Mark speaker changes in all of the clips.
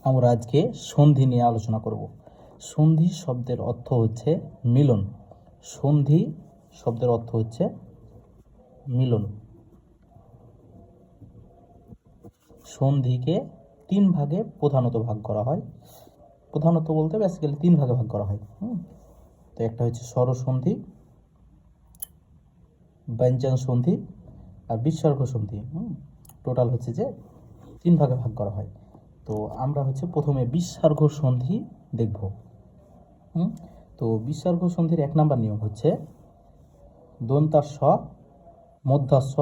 Speaker 1: আমরা আজকে সন্ধি নিয়ে আলোচনা করব। সন্ধি শব্দের অর্থ হচ্ছে মিলন। সন্ধি শব্দের অর্থ হচ্ছে মিলন। সন্ধিকে তিন ভাগে প্রধানত ভাগ করা হয়। প্রধানত বলতে বেসিক্যালি তিন ভাগে ভাগ করা হয়। তো একটা হচ্ছে স্বরসন্ধি, ব্যঞ্জন সন্ধি আর বিসর্গ সন্ধি। টোটাল হচ্ছে যে তিন ভাগে ভাগ করা হয়। তো আমরা হচ্ছে প্রথমে বিসর্গ সন্ধি দেখব। তো বিসর্গ সন্ধির এক নাম্বার নিয়ম হচ্ছে দন্তাস্ব, মধ্যাস্ব,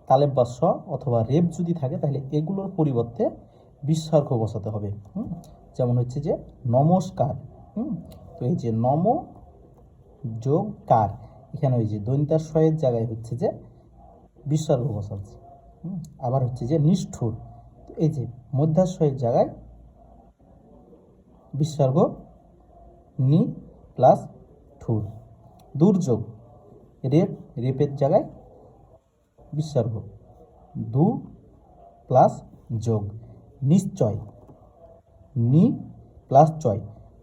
Speaker 1: তালেব্যাস্ব অথবা রেপ যদি থাকে তাহলে এগুলোর পরিবর্তে বিসর্গ বসাতে হবে। যেমন হচ্ছে যে নমস্কার। তো এই যে নম যোগ কার, এখানে ওই যে দন্তাস্বয়ের জায়গায় হচ্ছে যে বিসর্গ বসাচ্ছে। আবার হচ্ছে যে নিষ্ঠুর, এই যে মধ্যাস্বয়ের জায়গায় বিসর্গ নি প্লাস ঠুর। দুর্যোগ, রেপের জায়গায় বিসর্গ দু প্লাস যোগ। নিশ্চয়, নি প্লাস চয়,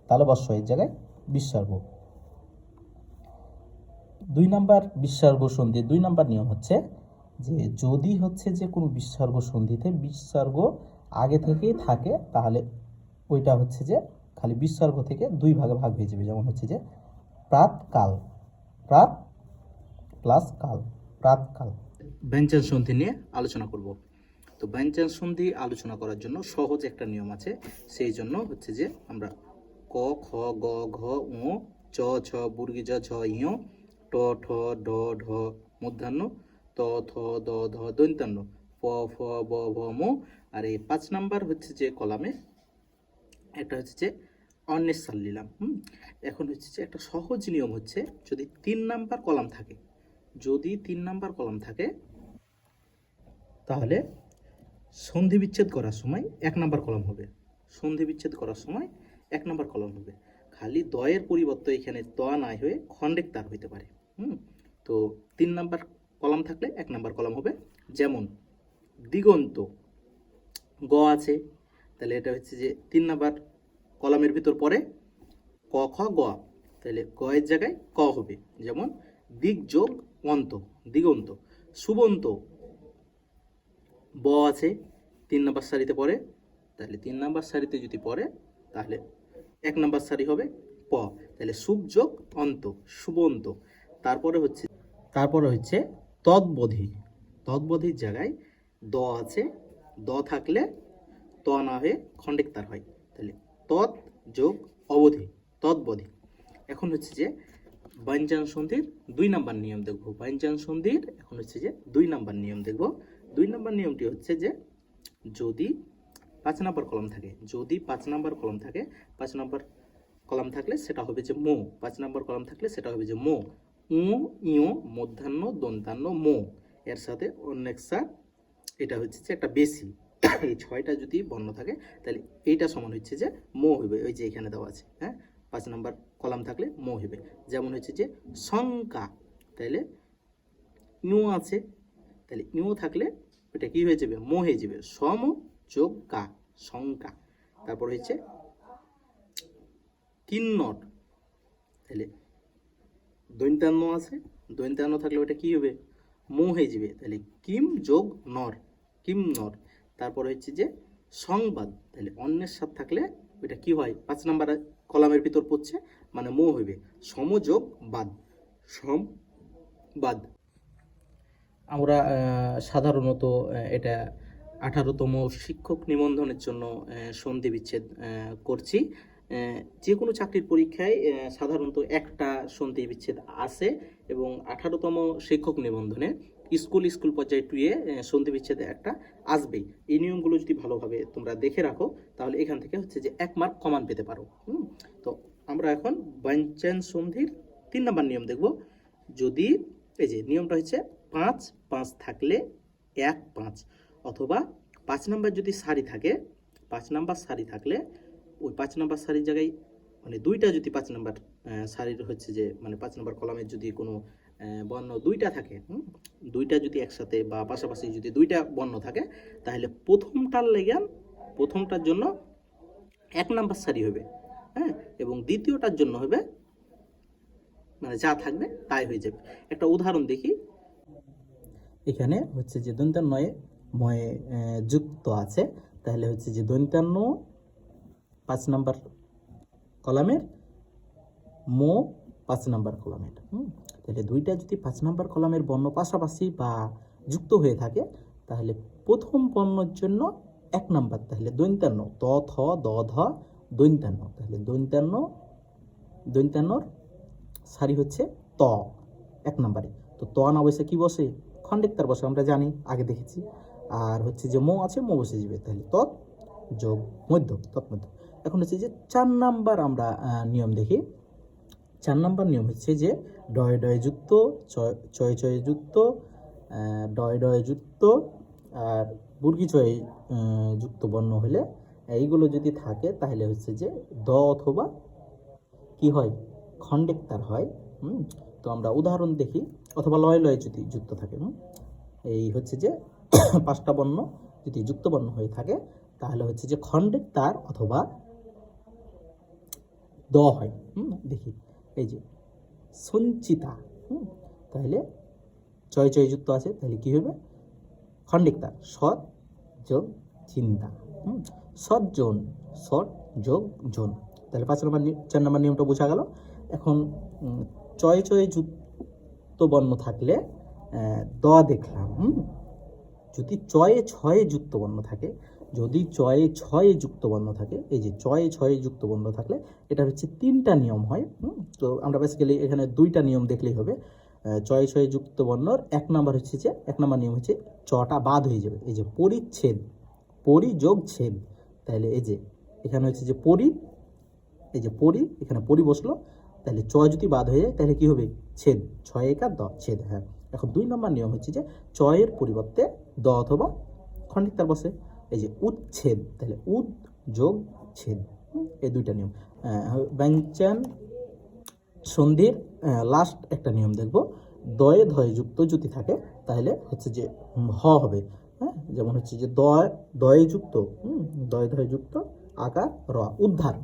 Speaker 1: তালব্যস্বয়ের জায়গায় বিসর্গ। দুই নাম্বার বিসর্গ সন্ধি দুই নাম্বার নিয়ম হচ্ছে যে যদি হচ্ছে যে কোনো বিসর্গ সন্ধিতে বিসর্গ আগে থেকেই থাকে তাহলে ওইটা হচ্ছে যে খালি বিসর্গ থেকে দুই ভাগে ভাগ হয়ে যাবে। যেমন হচ্ছে যে প্রাতকাল, প্রাত প্লাস কাল, প্রাতকাল। ব্যঞ্জন সন্ধি নিয়ে আলোচনা করব। তো ব্যঞ্জন সন্ধি আলোচনা করার জন্য সহজ একটা নিয়ম আছে। সেই জন্য হচ্ছে যে আমরা ক খ গ ঘ উ চ ছ বর্গী জ ঝ ইয় ট ঠ ড ঢ মূর্ধন্য ত থ দ ধ দন্তান্ন প ফ ব ভ ম। আর এই 5 নাম্বার হচ্ছে যে কলামে একটা হচ্ছে যে অন্বেষণ নিলাম। এখন হচ্ছে যে একটা সহজ নিয়ম হচ্ছে যদি 3 নাম্বার কলাম থাকে, যদি 3 নাম্বার কলাম থাকে তাহলে সন্ধি বিচ্ছেদ করার সময় 1 নাম্বার কলাম হবে। সন্ধি বিচ্ছেদ করার সময় 1 নাম্বার কলাম হবে। খালি দয়ের পরিবর্তে এখানে ত নাই হয়ে খণ্ডেক তার হইতে পারে। তো 3 নাম্বার কলাম থাকলে 1 নাম্বার কলাম হবে। যেমন দিগন্ত, গ আছে, তাহলে এটা হচ্ছে যে 3 নাম্বার কলামের ভিতর পরে ক খ গ, তাহলে গ এর জায়গায় ক হবে। যেমন দিক যোগ অন্ত, দিগন্ত। সুবন্ত, ব আছে 3 নাম্বার সারিতে পড়ে, তাহলে 3 নাম্বার সারিতে যদি পড়ে তাহলে 1 নাম্বার সারি হবে প, তাহলে সুব যোগ অন্ত, সুবন্ত। তারপরে হচ্ছে তৎবধি, তৎবধির জায়গায় দ আছে, দ থাকলে ত না হয়ে খণ্ডিক তার হয়, তাহলে তৎ যোগ অবধি, তৎবধি। এখন হচ্ছে যে ব্যঞ্জন সন্ধির 2 নাম্বার নিয়ম দেখব। ব্যঞ্জন সন্ধির এখন হচ্ছে যে 2 নাম্বার নিয়ম দেখব। 2 নাম্বার নিয়মটি হচ্ছে যে যদি 5 নাম্বার কলাম থাকে, যদি 5 নাম্বার কলাম থাকে, 5 নাম্বার কলাম থাকলে সেটা হবে যে মো, 5 নাম্বার কলাম থাকলে সেটা হবে যে মো, উ ইয় মধ্যাহ্ন দন্তান্ন মো, এর সাথে অন্যেক্ষা, এটা হচ্ছে যে একটা বেশি। এই 6টা যদি বর্ণ থাকে তাহলে এইটা সমান হচ্ছে যে মো হবে, ওই যে এখানে দেওয়া আছে। 5 নাম্বার কলাম থাকলে মো হবে। যেমন হচ্ছে যে শঙ্কা, তাহলে ইউ আছে, তাহলে ইউ থাকলে ওটা কি হয়ে যাবে, মো হয়ে যাবে। সম যোগ কা, শঙ্কা। তারপর হচ্ছে কিন্নর, তাহলে দৈন্তান্ন আছে, দৈন্তান্ন থাকলে ওটা কি হবে, মো হয়ে যাবে, তাহলে কিম যোগ নর, কিম নর। তারপর হচ্ছে যে সংবাদ, তাহলে অন্যের সাথে থাকলে ওইটা কি হয়, 5 নাম্বার কলামের ভিতর পড়ছে মানে মো হইবে, সমযোগ বাদ, সমবাদ। আমরা সাধারণত এটা 18তম শিক্ষক নিবন্ধনের জন্য সন্ধি বিচ্ছেদ করছি। যে কোনো চাকরির পরীক্ষায় সাধারণত একটা সন্ধি বিচ্ছেদ আসে এবং 18তম শিক্ষক নিবন্ধনে স্কুল পর্যায়ে টুয়ে সন্ধি বিচ্ছেদ একটা আসবেই। এই নিয়মগুলো যদি ভালোভাবে তোমরা দেখে রাখো তাহলে এখান থেকে হচ্ছে যে 1 মার্ক কমান পেতে পারো। তো আমরা এখন ব্যঞ্জন সন্ধির 3 নাম্বার নিয়ম দেখব। যদি এই যে নিয়মটা হচ্ছে 5 থাকলে 1 5, অথবা 5 নাম্বার যদি সারি থাকে, 5 নাম্বার সারি থাকলে ওই 5 নাম্বার সারির জায়গায় মানে দুইটা যদি 5 নাম্বার সারির হচ্ছে যে মানে 5 নাম্বার কলামের যদি কোনো বর্ণ দুইটা থাকে, দুইটা যদি একসাথে বা পাশাপাশি যদি দুইটা বর্ণ থাকে তাহলে প্রথমটার জন্য এক নাম্বার সারি হবে, হ্যাঁ, এবং দ্বিতীয়টার জন্য হবে মানে যা থাকবে তাই হয়ে যাবে। একটা উদাহরণ দেখি, এখানে হচ্ছে যে দন্তান্নয়ে ময়ে যুক্ত আছে, তাহলে হচ্ছে যে দন্তান্ন 5 নাম্বার কলামের, মো 5 নাম্বার কলামের। তাহলে দুইটা যদি 5 নাম্বার কলামের বর্ণ পাশাপাশি বা যুক্ত হয়ে থাকে, তাহলে প্রথম বর্ণের জন্য 1 নাম্বার, তাহলে দন্তান্ন ত থ দ ধ দন্তান্ন, তাহলে দন্তান্নর সারি হচ্ছে ত 1 নাম্বারে। তো ত না বসে কি বসে? খন্ডেক্তার বসে, আমরা জানি, আগে দেখেছি। আর হচ্ছে যে মো আছে, মো বসে যাবে, তাহলে তৎ যোগ মধ্য, তৎমধ্য। এখন হচ্ছে যে 4 নাম্বার আমরা নিয়ম দেখি। 4 নাম্বার নিয়ম হচ্ছে যে ডয় ডয় যুক্ত, চয় চয় যুক্ত, ডয় ডয় যুক্ত আর বুর্গি চয় যুক্ত বর্ণ হলে এইগুলো যদি থাকে, তাহলে হচ্ছে যে দ অথবা কি হয়? খন্ডেক্তার হয়। তো আমরা উদাহরণ দেখি, অথবা লয় লয় যদি যুক্ত থাকে। এই হচ্ছে যে 5টা বর্ণ যদি যুক্ত বর্ণ হয়ে থাকে, তাহলে হচ্ছে যে খন্ডেক্তার অথবা দ হয়। দেখি, এই যে সঞ্চিতা, তাহলে চয় চয় যুক্ত আছে, তাহলে কি হবে? খন্ডেক্তার, সৎ যোগ চিন্তা, সৎজন, সৎ যোগ জন। তাহলে 4 নম্বর নিয়মটা বোঝা গেল। এখন চয় চয় যুক্ত বর্ণ থাকলে দ দেখলাম। যদি চয়ে ছয়ে যুক্ত বর্ণ থাকে, যদি চয়ে ছয়ে যুক্ত বর্ণ থাকে, এই যে চয়ে ছয়ে যুক্ত বর্ণ থাকলে এটা হচ্ছে 3টা নিয়ম হয়। তো আমরা বেসিক্যালি এখানে 2টা নিয়ম দেখলেই হবে। চয়ে ছয়ে যুক্ত বর্ণর 1 নাম্বার হচ্ছে যে 1 নাম্বার নিয়ম হচ্ছে চটা বাদ হয়ে যাবে। এই যে পরিচ্ছেদ, পরি যোগ ছেদ, তাহলে এই যে এখানে হচ্ছে যে পরি, এই যে পরি, এখানে পরি বসলো, তাহলে চ যদি বাদ হয়ে যায় তাহলে কি হবে? ছেদ, 6 একা দ, ছেদ। হ্যাঁ, এখন 2 নম্বর নিয়ম হচ্ছে যে চয়ের পরিবর্তে দ অথবা খন্ডিকতার বসে, এই যে উচ্ছেদ, তাহলে উদ যোগ ছেদ। এই 2টা নিয়ম। ব্যঞ্জন সন্ধির লাস্ট একটা নিয়ম দেখব, দয়ে ধয়ে যুক্ত যদি থাকে তাহলে হচ্ছে যে হ হবে। হ্যাঁ, যেমন হচ্ছে যে দয়ে যুক্ত, দয়ে ধয়ে যুক্ত আকার র, উদ্ধার।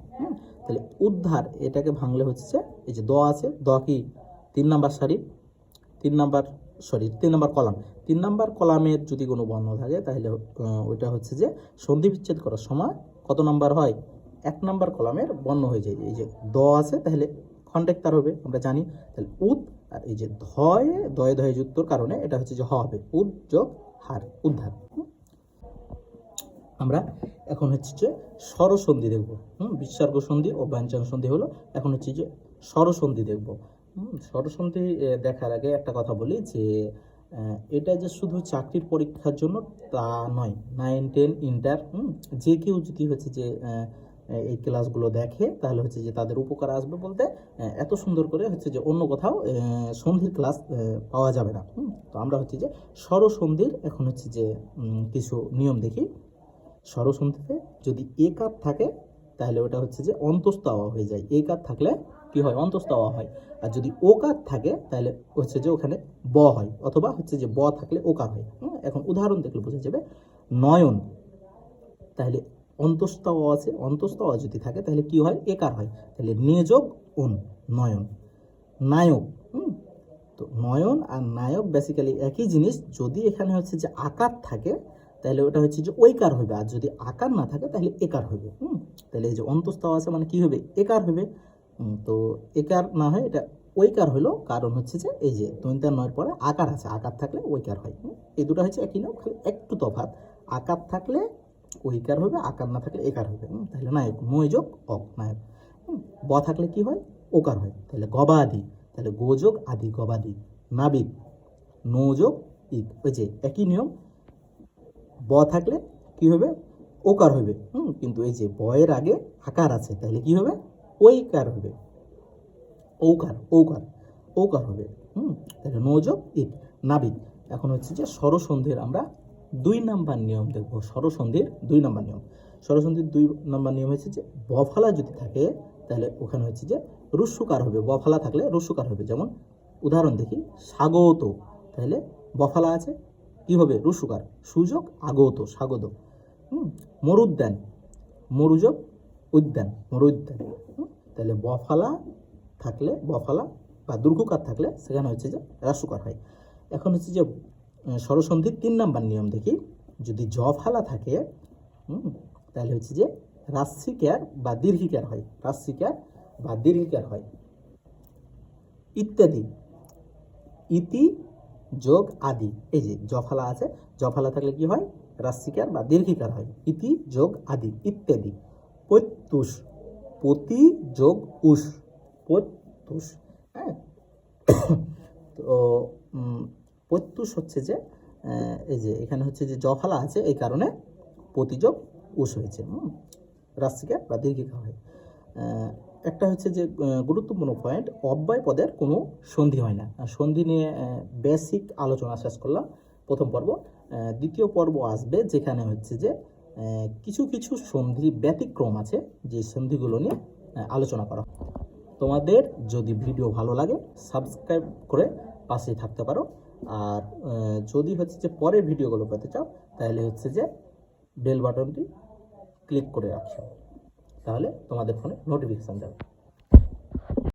Speaker 1: তাহলে উদ্ধার, এটাকে ভাঙলে হচ্ছে যে এই যে দ আছে, দ কি 3 নাম্বার সারি, 3 নাম্বার কলাম, 3 নাম্বার কলামের যদি কোনো বর্ণ থাকে, তাহলে ওইটা হচ্ছে যে সন্ধি বিচ্ছেদ করার সময় কত নাম্বার হয়? 1 নাম্বার কলামের বর্ণ হয়ে যায়। এই যে দ আছে, তাহলে খন্ডেক্তার হবে, আমরা জানি। তাহলে উদ, আর এই যে দয়ে ধয়ে যুক্তর কারণে এটা হচ্ছে যে হ হবে, উদ যোগ হার, উদ্ধার। আমরা এখন হচ্ছে যে স্বরসন্ধি দেখব। বিসর্গ সন্ধি ও ব্যঞ্জন সন্ধি হলো, এখন হচ্ছে যে স্বরসন্ধি দেখব। স্বরসন্ধি দেখার আগে একটা কথা বলি যে এটা যে শুধু চাকরির পরীক্ষার জন্য তা নয়। 9, 10 ইন্টার যে কেউ যদি হচ্ছে যে এই ক্লাসগুলো দেখে, তাহলে হচ্ছে যে তাদের উপকার আসবে। বলতে এত সুন্দর করে হচ্ছে যে অন্য কোথাও সন্ধির ক্লাস পাওয়া যাবে না। তো আমরা হচ্ছে যে স্বরসন্ধির এখন হচ্ছে যে কিছু নিয়ম দেখি। স্বরসন্ধিতে যদি একার থাকে, তাহলে ওটা হচ্ছে যে অন্তস্থ আওয়া হয়ে যায়। একার থাকলে কি হয়? অন্তস্থ আওয়া হয়। আর যদি ওকার থাকে, তাহলে হচ্ছে যে ওখানে ব হয়, অথবা হচ্ছে যে ব থাকলে ওকার হয়। এখন উদাহরণ দেখলে বোঝা যাবে। নয়ন, তাহলে অন্তস্থ আওয়া আছে, অন্তস্থ আওয়া যদি থাকে তাহলে কি হয়? একার হয়। তাহলে নিয়োগ উন, নয়ন। নায়ক, তো নয়ন আর নায়ক বেসিক্যালি একই জিনিস। যদি এখানে হচ্ছে যে আকার থাকে, তাহলে ওটা হচ্ছে যে ঐকার হবে, আর যদি আকার না থাকে তাহলে একার হবে। তাহলে এই যে অন্তস্থ আছে মানে কি হবে? একার হবে। তো একার না হয় এটা ঐকার হলো, কারণ হচ্ছে যে এই যে দন্ত্য নয়ের পরে আকার আছে, আকার থাকলে ঐকার হয়। এই দুটো হচ্ছে একই নাম, খালি একটু তফাৎ। আকার থাকলে ঐকার হবে, আকার না থাকলে একার হবে। তাহলে নায়ক, নয় যোগ অক, নায়ক। ব থাকলে কি হয়? ওকার হয়। তাহলে গবাদি, তাহলে গোযোগ আদি, গবাদি। নাবিক, নোযোগ ইক, ওই যে একই নিয়ম। ব থাকলে কি হবে? ওকার হবে। কিন্তু এই যে বয়ের আগে আকার আছে, তাহলে কি হবে? ঐকার হবে, ঔকার, ঔকার, ঔকার হবে। তাহলে নোযোগ ইক, নাবিক। এখন হচ্ছে যে স্বরসন্ধির আমরা 2 নাম্বার নিয়ম দেখবো। স্বরসন্ধির 2 নাম্বার নিয়ম, স্বরসন্ধির 2 নাম্বার নিয়ম হচ্ছে যে বফালা যদি থাকে, তাহলে ওখানে হচ্ছে যে রস্যকার হবে। বফালা থাকলে রস্যকার হবে। যেমন উদাহরণ দেখি, স্বাগত, তাহলে বফালা আছে, কি হবে? রস্যকার, সুযোগ আগত, স্বাগত। মরুদ্যান, মরুযোগ উদ্যান, মরুদ্যান। তাহলে বফালা থাকলে, বফালা বা দীর্ঘকার থাকলে সেখানে হচ্ছে যে হ্রস্বকার হয়। এখন হচ্ছে যে স্বরসন্ধির 3 নাম্বার নিয়ম দেখি। যদি জফালা থাকে তাহলে হচ্ছে যে হ্রাস্যিকার বা দীর্ঘিকার হয়, হ্রাস্যিকার বা দীর্ঘিকার হয়। ইত্যাদি, ইতি যোগ আদি, এই যে জফালা আছে, জফালা থাকলে কি হয়? হ্রাস্যিকার বা দীর্ঘিকার হয়। ইতি যোগ আদি, ইত্যাদি। প্রত্যুষ, প্রতি যোগ উষ, প্রত্যুষ। হ্যাঁ, তো প্রত্যুষ হচ্ছে যে এই যে এখানে হচ্ছে যে জফালা আছে, এই কারণে প্রতিযোগ উষ হয়েছে, হ্রাস্যিকার বা দীর্ঘিকার হয়। একটা হচ্ছে যে গুরুত্বপূর্ণ পয়েন্ট, অব্যয় পদের কোনো সন্ধি হয় না। সন্ধি নিয়ে বেসিক আলোচনা শেষ করলাম প্রথম পর্ব। দ্বিতীয় পর্ব আসবে যেখানে হচ্ছে যে কিছু কিছু সন্ধি ব্যতিক্রম আছে, যে সন্ধিগুলো নিয়ে আলোচনা করা। তোমাদের যদি ভিডিও ভালো লাগে সাবস্ক্রাইব করে পাশে থাকতে পারো। আর যদি হচ্ছে যে পরের ভিডিওগুলো পেতে চাও তাহলে হচ্ছে যে বেল বাটনটি ক্লিক করে রাখো, তাহলে তোমাদের ফোনে নোটিফিকেশান যাবে।